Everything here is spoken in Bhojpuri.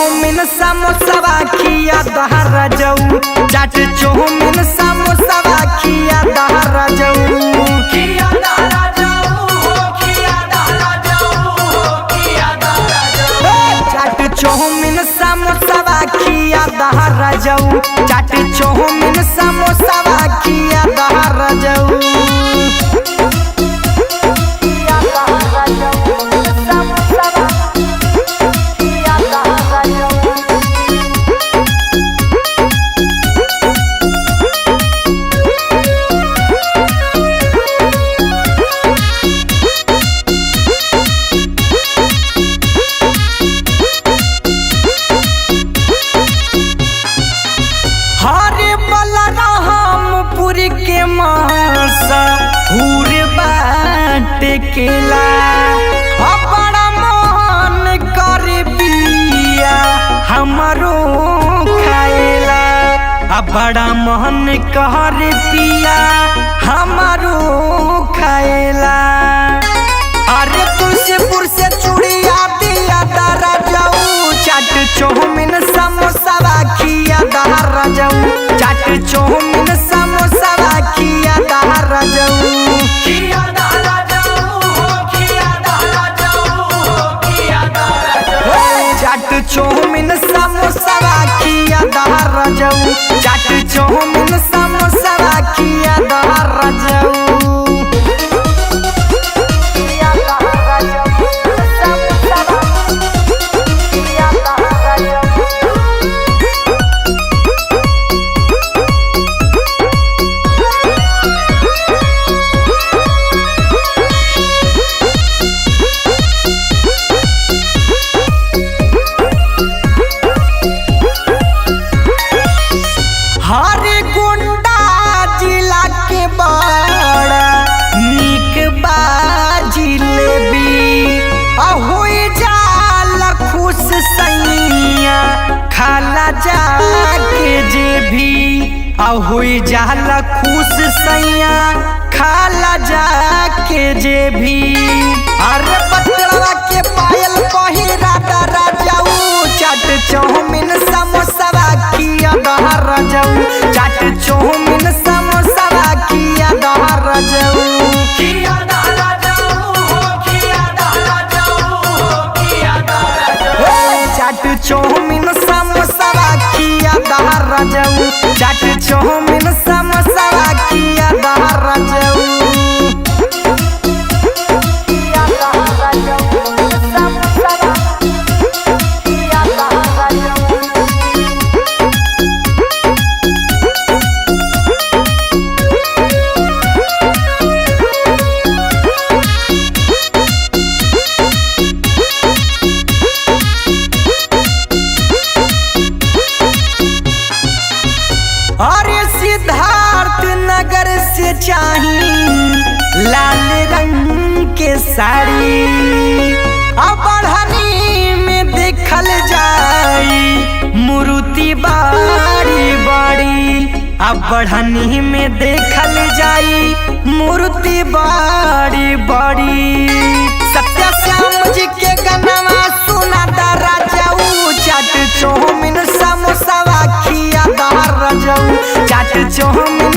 चौमिन समोसा खिया दहरा जाऊ, चाट चौमिन समोसा खिया दहरा जाऊ, खिया दहरा जाऊ, खिया दहरा जाऊ, खिया दहरा जाऊ। चाट चौमिन समोसा खिया दहरा जाऊ, चाट चौमिन समोसा खिया दहरा जाऊ। के मासा हुर बाट केला बड़ा मन कर पिया हमारो खाएला, बड़ा मन कर पिया हमारो खाएला। अरे तुलसीपुर से चूड़िया दिया दहरा जाऊ, चाट चौमिन समोसा खिया दहरा जाऊ, चाट चौमिन समोसा खिया दहरा जाऊ, खिया दहरा जाऊ, खिया दहरा जाऊ, खिया दहरा जाऊ। चाट चौमिन समोसा खिया दहरा जाऊ, चाट चौमिन समोसा खिया दहरा जाऊ। खाला जाके जे भी हुई जाला खुश सैया, खाला जाके जे भी। अरे पतलवा के पायल पहिरा दहरा जाऊ, चाट चौमिन समोसा खिया दहरा जाऊ, चाट चौमिन समोसा खिया दहरा जाऊ, खिया दहरा जाऊ, खिया दहरा जाऊ, खिया दहरा जाऊ। चाट चौमिन समोसा खिया दहरा जाऊ, चाट चौमिन समोसा खिया दहरा जाऊ। अरे सिद्धार्थ नगर से चाहिए लाल रंग के साड़ी, अब बढ़नी में देखल जाई मूर्ति बड़ी बड़ी, अब बढ़नी में देखल जाई मूर्ति बड़ी बड़ी। सत्या श्याम जी के गनवा सुना दहरा जाऊ, चाट चौमिन समोसा खिया दहरा जाऊ, चाट चौमिन